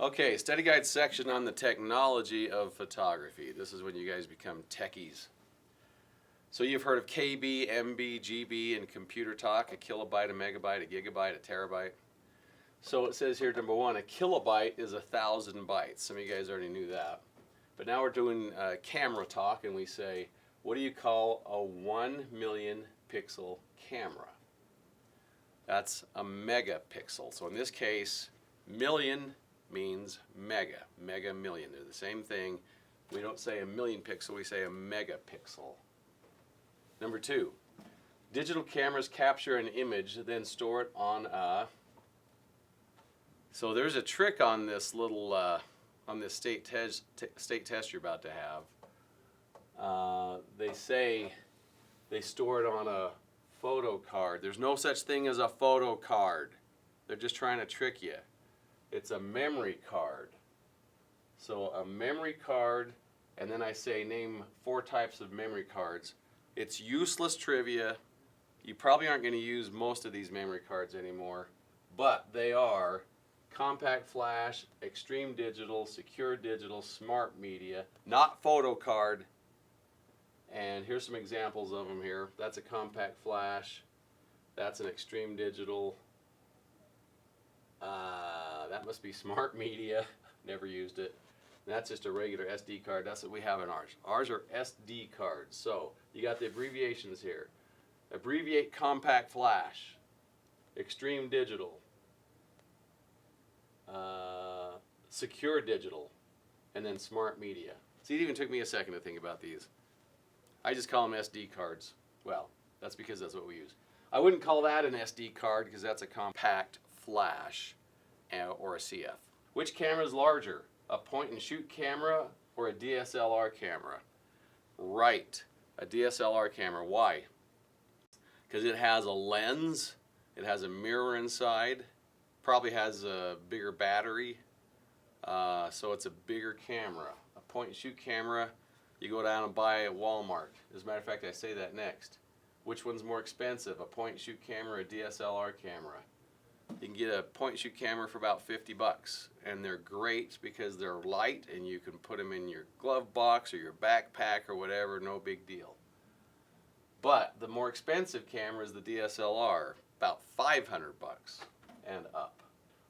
Okay, study guide section on the technology of photography. This is when you guys become techies. So you've heard of KB, MB, GB in computer talk, a kilobyte, a megabyte, a gigabyte, a terabyte. So it says here, number one, a kilobyte is 1,000 bytes. Some of you guys already knew that. But now we're doing camera talk, and we say, what do you call a 1 million pixel camera? That's a megapixel. So in this case, million means mega, mega million. They're the same thing. We don't say a million pixel, we say a megapixel. Number two, digital cameras capture an image, then store it on a... So there's a trick on this little, on this state test you're about to have. They say they store it on a photo card. There's no such thing as a photo card. They're just trying to trick you. It's a memory card. So a memory card, and then I say name 4 types of memory cards. It's useless trivia. You probably aren't going to use most of these memory cards anymore, but they are compact flash, extreme digital, secure digital, smart media, not photo card. And here's some examples of them here. That's a compact flash. That's an extreme digital. That must be smart media. Never used it. And that's just a regular SD card. That's what we have in ours. Ours are SD cards. So you got the abbreviations here. Abbreviate compact flash, extreme digital, secure digital, and then smart media. See, it even took me a second to think about these. I just call them SD cards. Well, that's because that's what we use. I wouldn't call that an SD card because that's a compact flash or a CF. Which camera is larger, a point and shoot camera or a DSLR camera? Right, a DSLR camera. Why? Because it has a lens, it has a mirror inside, probably has a bigger battery, so it's a bigger camera. A point and shoot camera, you go down and buy at Walmart. As a matter of fact, I say that next. Which one's more expensive, a point and shoot camera or a DSLR camera? You can get a point and shoot camera for about 50 bucks, and they're great because they're light and you can put them in your glove box or your backpack or whatever, no big deal. But the more expensive camera is the DSLR, about 500 bucks and up.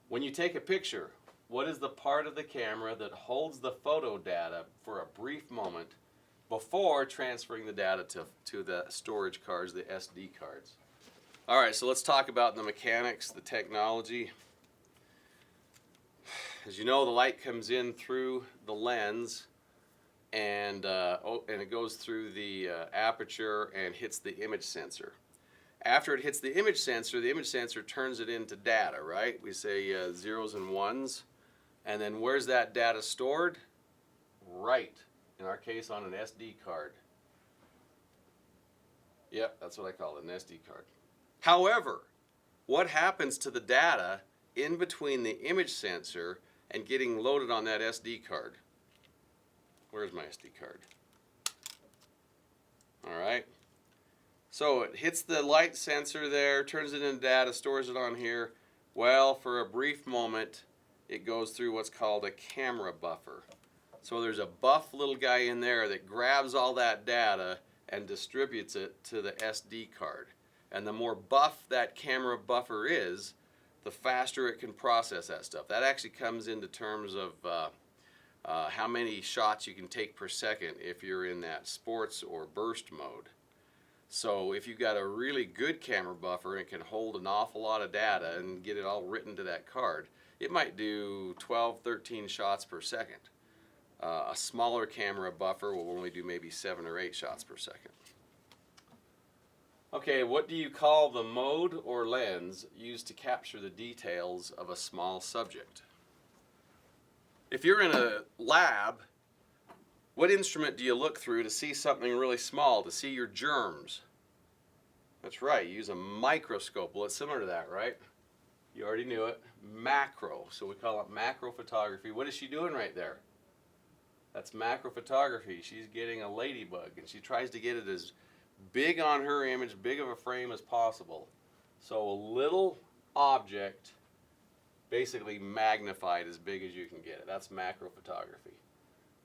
When you take a picture, what is the part of the camera that holds the photo data for a brief moment before transferring the data to the storage cards, the SD cards? All right, so let's talk about the mechanics, the technology. As you know, the light comes in through the lens and it goes through the aperture and hits the image sensor. After it hits the image sensor turns it into data, right? We say zeros and ones. And then where's that data stored? Right, in our case on an SD card. Yep, that's what I call it, an SD card. However, what happens to the data in between the image sensor and getting loaded on that SD card? Where's my SD card? All right. So it hits the light sensor there, turns it into data, stores it on here. Well, for a brief moment, it goes through what's called a camera buffer. So there's a buff little guy in there that grabs all that data and distributes it to the SD card. And the more buff that camera buffer is, the faster it can process that stuff. That actually comes into terms of how many shots you can take per second if you're in that sports or burst mode. So if you've got a really good camera buffer and it can hold an awful lot of data and get it all written to that card, it might do 12, 13 shots per second. A smaller camera buffer will only do maybe 7 or 8 shots per second. Okay, what do you call the mode or lens used to capture the details of a small subject? If you're in a lab, what instrument do you look through to see something really small, to see your germs? That's right, you use a microscope. Well, it's similar to that, right? You already knew it. Macro, so we call it macro photography. What is she doing right there? That's macro photography. She's getting a ladybug, and she tries to get it as big on her image, big of a frame as possible. So a little object basically magnified as big as you can get it. That's macro photography.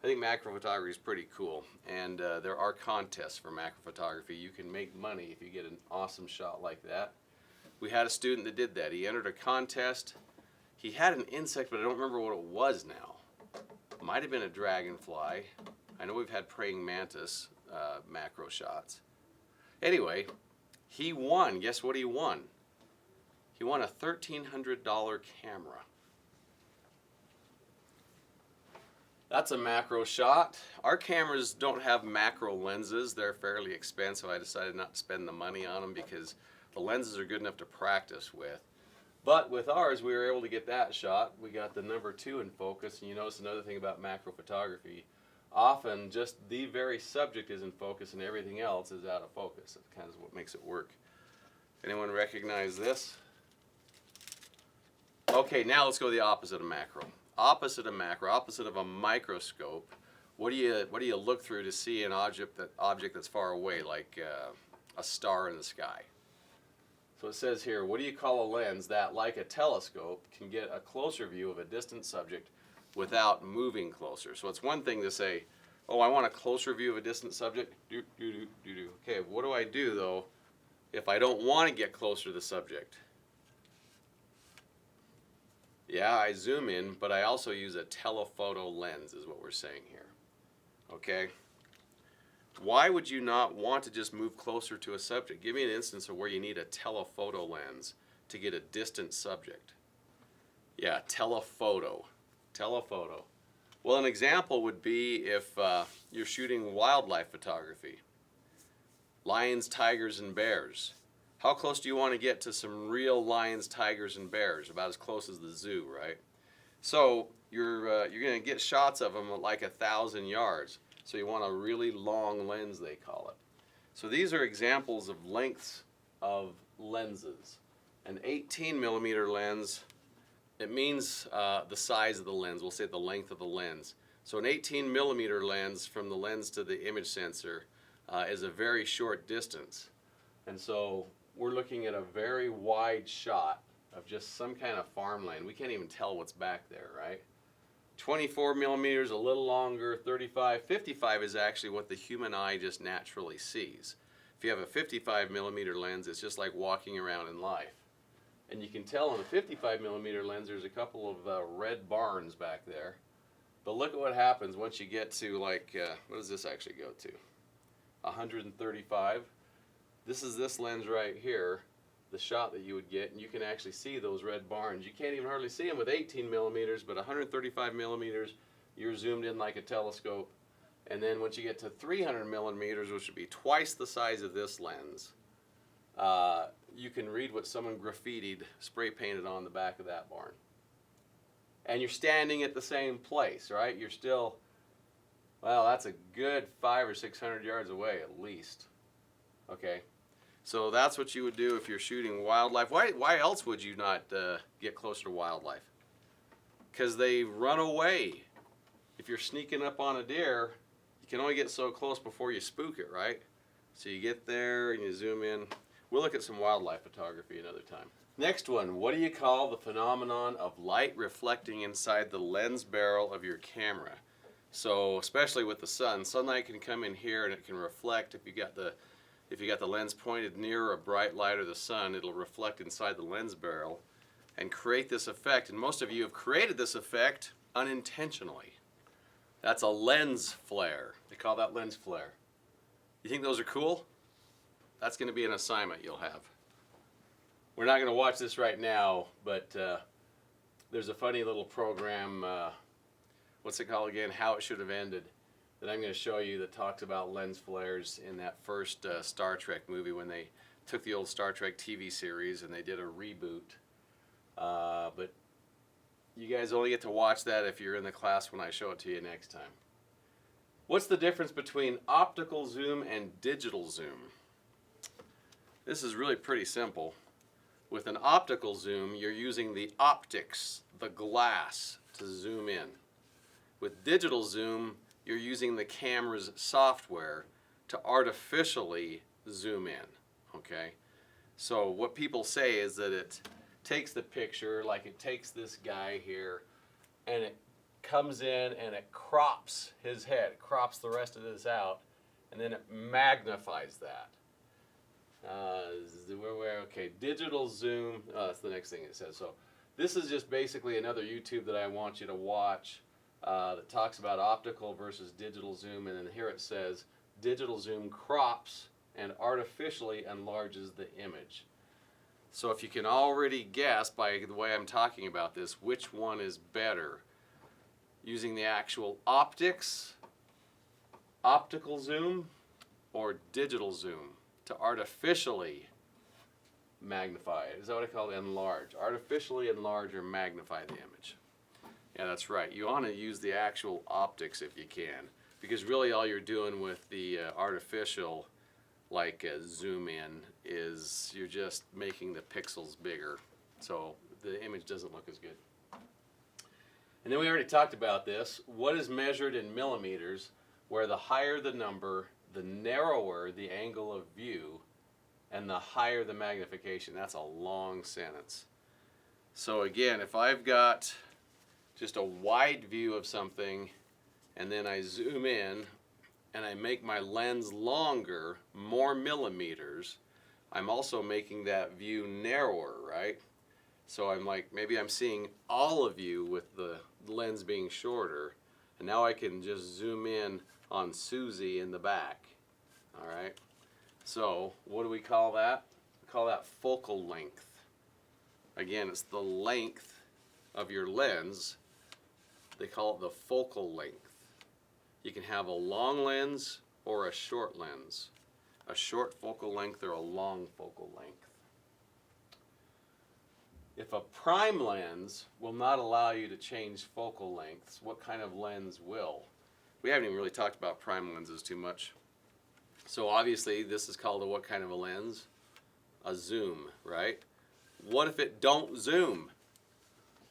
I think macro photography is pretty cool, and there are contests for macro photography. You can make money if you get an awesome shot like that. We had a student that did that. He entered a contest. He had an insect, but I don't remember what it was now. Might have been a dragonfly. I know we've had praying mantis macro shots. Anyway, he won. Guess what he won? He won a $1,300 camera. That's a macro shot. Our cameras don't have macro lenses. They're fairly expensive. I decided not to spend the money on them because the lenses are good enough to practice with. But with ours, we were able to get that shot. We got the number 2 in focus. And you notice another thing about macro photography. Often just the very subject is in focus and everything else is out of focus. That's kind of what makes it work. Anyone recognize this? Okay, now let's go to the opposite of macro. Opposite of macro, opposite of a microscope. What do you look through to see an object that's far away, like a star in the sky? So it says here, what do you call a lens that, like a telescope, can get a closer view of a distant subject without moving closer? So it's one thing to say, oh, I want a closer view of a distant subject. Okay, what do I do though if I don't want to get closer to the subject? Yeah, I zoom in, but I also use a telephoto lens is what we're saying here. Okay? Why would you not want to just move closer to a subject? Give me an instance of where you need a telephoto lens to get a distant subject. Yeah, telephoto. Telephoto. Well, an example would be if you're shooting wildlife photography. Lions, tigers, and bears. How close do you want to get to some real lions, tigers, and bears? About as close as the zoo, right? So you're going to get shots of them at like 1,000 yards. So you want a really long lens, they call it. So these are examples of lengths of lenses. An 18 millimeter lens, it means the size of the lens. We'll say the length of the lens. So an 18 millimeter lens from the lens to the image sensor is a very short distance. And so we're looking at a very wide shot of just some kind of farmland. We can't even tell what's back there, right? 24 millimeters, a little longer, 35, 55 is actually what the human eye just naturally sees. If you have a 55 millimeter lens, it's just like walking around in life. And you can tell on a 55 millimeter lens, there's a couple of red barns back there. But look at what happens once you get to like, what does this actually go to? 135. This is this lens right here, the shot that you would get, and you can actually see those red barns. You can't even hardly see them with 18 millimeters, but 135 millimeters, you're zoomed in like a telescope. And then once you get to 300 millimeters, which would be twice the size of this lens, you can read what someone graffitied, spray painted on the back of that barn. And you're standing at the same place, right? You're still, well, that's a good 500 or 600 yards away at least. Okay. So that's what you would do if you're shooting wildlife. Why else would you not get closer to wildlife? Because they run away. If you're sneaking up on a deer, you can only get so close before you spook it, right? So you get there and you zoom in. We'll look at some wildlife photography another time. Next one, what do you call the phenomenon of light reflecting inside the lens barrel of your camera? So especially with the sun, sunlight can come in here and it can reflect. If you got the lens pointed near a bright light or the sun, it'll reflect inside the lens barrel and create this effect. And most of you have created this effect unintentionally. That's a lens flare. They call that lens flare. You think those are cool? That's going to be an assignment you'll have. We're not going to watch this right now, but there's a funny little program, what's it called again? How It Should Have Ended, that I'm going to show you that talks about lens flares in that first Star Trek movie when they took the old Star Trek TV series and they did a reboot. But you guys only get to watch that if you're in the class when I show it to you next time. What's the difference between optical zoom and digital zoom? This is really pretty simple. With an optical zoom, you're using the optics, the glass, to zoom in. With digital zoom, you're using the camera's software to artificially zoom in, okay? So what people say is that it takes the picture, like it takes this guy here, and it comes in and it crops his head, it crops the rest of this out, and then it magnifies that. Okay, digital zoom, that's the next thing it says. So this is just basically another YouTube that I want you to watch that talks about optical versus digital zoom, and then here it says digital zoom crops and artificially enlarges the image. So if you can already guess by the way I'm talking about this, which one is better, using the actual optics, optical zoom, or digital zoom to artificially magnify it. Is that what I call it? Enlarge. Artificially enlarge or magnify the image. Yeah, that's right. You want to use the actual optics if you can, because really all you're doing with the artificial, like zoom in, is you're just making the pixels bigger, so the image doesn't look as good. And then we already talked about this. What is measured in millimeters, where the higher the number, the narrower the angle of view, and the higher the magnification. That's a long sentence. So again, if I've got just a wide view of something, and then I zoom in, and I make my lens longer, more millimeters, I'm also making that view narrower, right? So I'm like, maybe I'm seeing all of you with the lens being shorter, and now I can just zoom in on Susie in the back, all right? So what do we call that? We call that focal length. Again, it's the length of your lens. They call it the focal length. You can have a long lens or a short lens. A short focal length or a long focal length. If a prime lens will not allow you to change focal lengths, what kind of lens will? We haven't even really talked about prime lenses too much. So obviously this is called a what kind of a lens? A zoom, right? What if it don't zoom?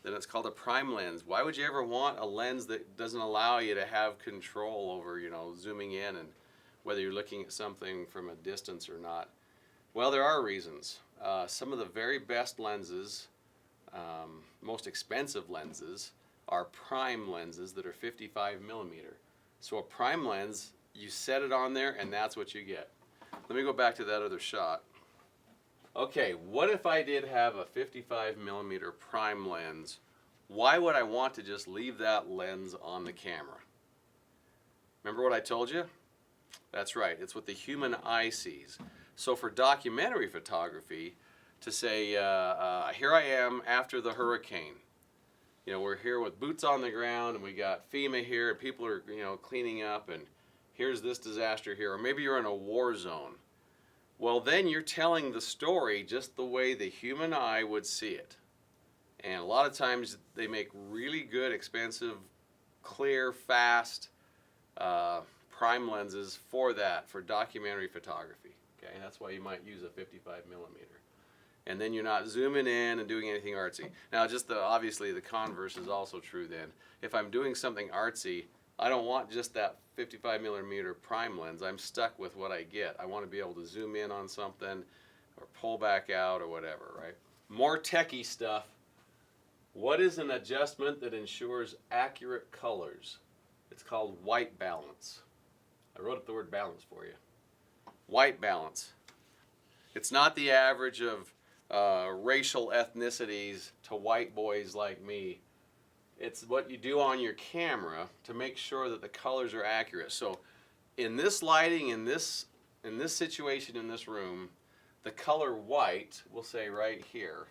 Then it's called a prime lens. Why would you ever want a lens that doesn't allow you to have control over, zooming in and whether you're looking at something from a distance or not? Well, there are reasons. Some of the very best lenses, most expensive lenses, are prime lenses that are 55 millimeter. So a prime lens, you set it on there and that's what you get. Let me go back to that other shot. Okay, what if I did have a 55 millimeter prime lens? Why would I want to just leave that lens on the camera? Remember what I told you? That's right, it's what the human eye sees. So for documentary photography, to say, here I am after the hurricane. We're here with boots on the ground and we got FEMA here and people are, cleaning up, and here's this disaster here. Or maybe you're in a war zone. Well, then you're telling the story just the way the human eye would see it. And a lot of times they make really good, expensive, clear, fast prime lenses for that, for documentary photography. Okay, that's why you might use a 55 millimeter. And then you're not zooming in and doing anything artsy. Now, obviously the converse is also true then. If I'm doing something artsy, I don't want just that 55 millimeter prime lens. I'm stuck with what I get. I want to be able to zoom in on something or pull back out or whatever, right? More techie stuff. What is an adjustment that ensures accurate colors? It's called white balance. I wrote up the word balance for you. White balance. It's not the average of racial ethnicities to white boys like me. It's what you do on your camera to make sure that the colors are accurate. So in this lighting, in this situation in this room, the color white, we'll say right here,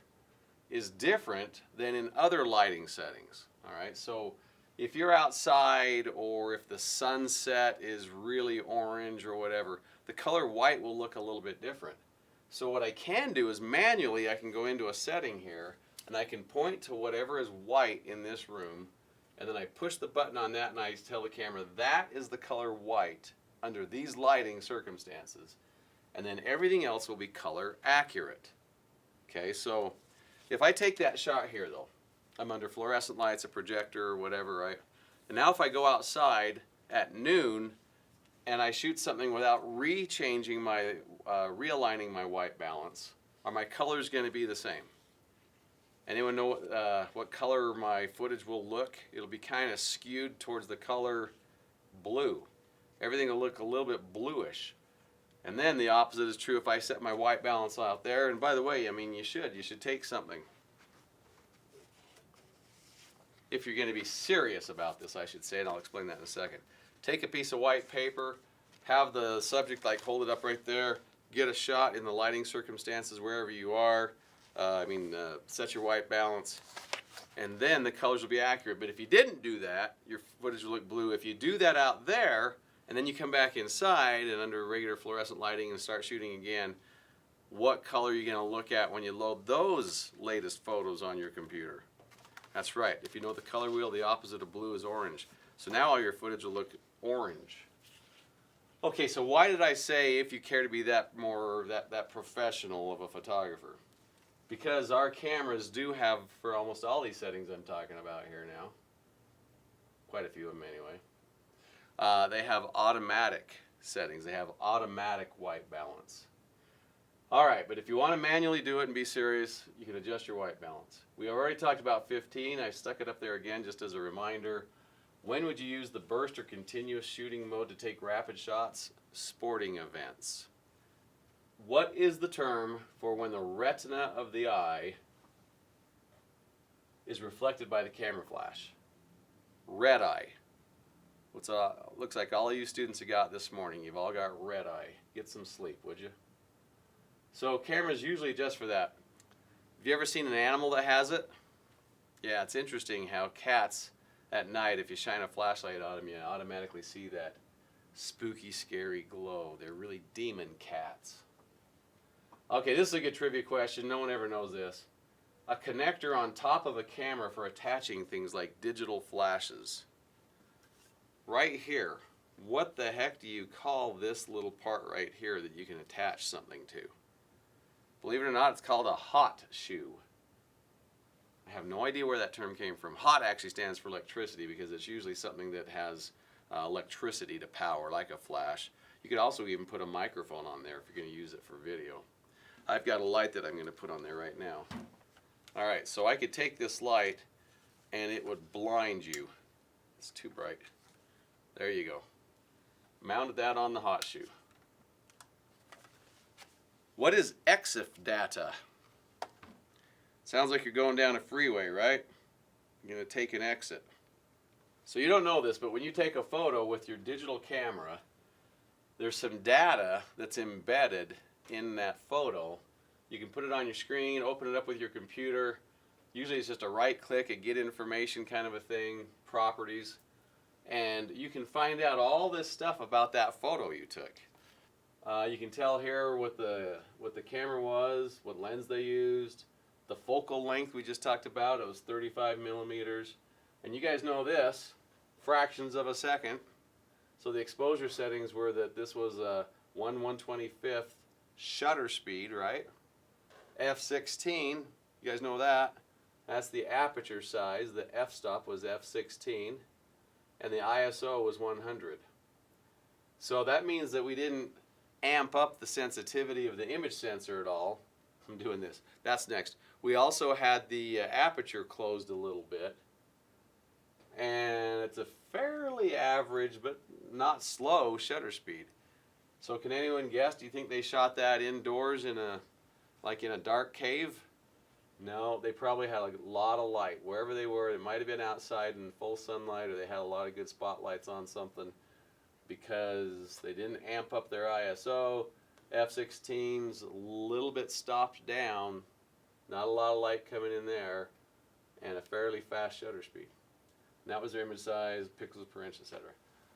is different than in other lighting settings. All right, so if you're outside or if the sunset is really orange or whatever, the color white will look a little bit different. So what I can do is manually I can go into a setting here and I can point to whatever is white in this room, and then I push the button on that and I tell the camera that is the color white under these lighting circumstances, and then everything else will be color accurate. Okay, so if I take that shot here though, I'm under fluorescent lights, a projector or whatever, right? And now if I go outside at noon and I shoot something without realigning my white balance, are my colors going to be the same? Anyone know what color my footage will look? It'll be kind of skewed towards the color blue. Everything will look a little bit bluish. And then the opposite is true if I set my white balance out there. And by the way, I mean, you should take something. If you're going to be serious about this, I should say, and I'll explain that in a second. Take a piece of white paper, have the subject like hold it up right there, get a shot in the lighting circumstances wherever you are. Set your white balance, and then the colors will be accurate. But if you didn't do that, your footage will look blue. If you do that out there, and then you come back inside and under regular fluorescent lighting and start shooting again, what color are you going to look at when you load those latest photos on your computer? That's right. If you know the color wheel, the opposite of blue is orange. So now all your footage will look orange. Okay, so why did I say if you care to be that professional of a photographer? Because our cameras do have, for almost all these settings I'm talking about here now, quite a few of them anyway, they have automatic settings. They have automatic white balance. All right, but if you want to manually do it and be serious, you can adjust your white balance. We already talked about 15. I stuck it up there again just as a reminder. When would you use the burst or continuous shooting mode to take rapid shots? Sporting events. What is the term for when the retina of the eye is reflected by the camera flash? Red eye. Looks like all of you students you got this morning, you've all got red eye. Get some sleep, would you? So cameras usually adjust for that. Have you ever seen an animal that has it? Yeah, it's interesting how cats at night, if you shine a flashlight on them, you automatically see that spooky, scary glow. They're really demon cats. Okay, this is a good trivia question. No one ever knows this. A connector on top of a camera for attaching things like digital flashes. Right here, what the heck do you call this little part right here that you can attach something to? Believe it or not, it's called a hot shoe. I have no idea where that term came from. Hot actually stands for electricity because it's usually something that has electricity to power, like a flash. You could also even put a microphone on there if you're going to use it for video. I've got a light that I'm going to put on there right now. All right, so I could take this light and it would blind you. It's too bright. There you go. Mounted that on the hot shoe. What is EXIF data? Sounds like you're going down a freeway, right? You're going to take an exit. So you don't know this, but when you take a photo with your digital camera, there's some data that's embedded in that photo. You can put it on your screen, open it up with your computer. Usually it's just a right click, a get information kind of a thing, properties. And you can find out all this stuff about that photo you took. You can tell here what the camera was, what lens they used, the focal length we just talked about, it was 35 millimeters. And you guys know this, fractions of a second. So the exposure settings were that this was a 1/125th shutter speed, right? f/16, you guys know that. That's the aperture size. The f-stop was f/16. And the ISO was 100. So that means that we didn't amp up the sensitivity of the image sensor at all. I'm doing this. That's next. We also had the aperture closed a little bit. And it's a fairly average, but not slow shutter speed. So can anyone guess? Do you think they shot that indoors in a dark cave? No, they probably had a lot of light. Wherever they were, it might have been outside in full sunlight, or they had a lot of good spotlights on something because they didn't amp up their ISO. f/16's a little bit stopped down, not a lot of light coming in there, and a fairly fast shutter speed. And that was their image size, pixels per inch, etc.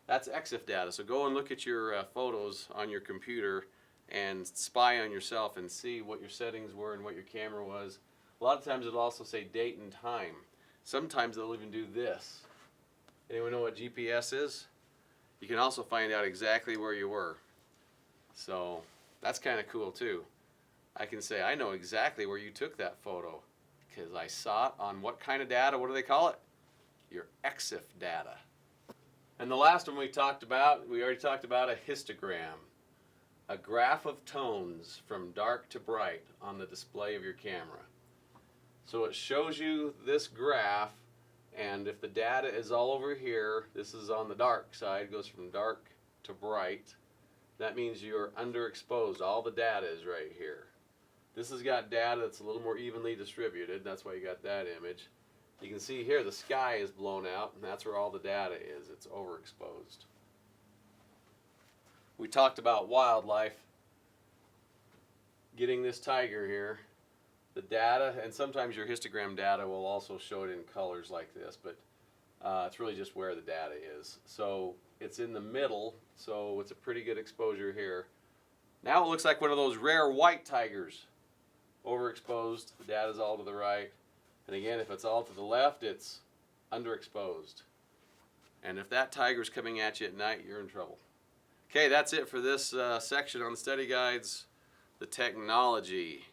That's EXIF data. So go and look at your photos on your computer and spy on yourself and see what your settings were and what your camera was. A lot of times it'll also say date and time. Sometimes they'll even do this. Anyone know what GPS is? You can also find out exactly where you were. So that's kind of cool too. I can say, I know exactly where you took that photo because I saw it on what kind of data? What do they call it? Your EXIF data. And the last one we already talked about a histogram. A graph of tones from dark to bright on the display of your camera. So it shows you this graph, and if the data is all over here, this is on the dark side, goes from dark to bright. That means you're underexposed. All the data is right here. This has got data that's a little more evenly distributed. That's why you got that image. You can see here the sky is blown out, and that's where all the data is. It's overexposed. We talked about wildlife. Getting this tiger here, the data, and sometimes your histogram data will also show it in colors like this, but it's really just where the data is. So it's in the middle, so it's a pretty good exposure here. Now it looks like one of those rare white tigers. Overexposed, the data's all to the right. And again, if it's all to the left, it's underexposed. And if that tiger's coming at you at night, you're in trouble. Okay, that's it for this section on the study guides, the technology.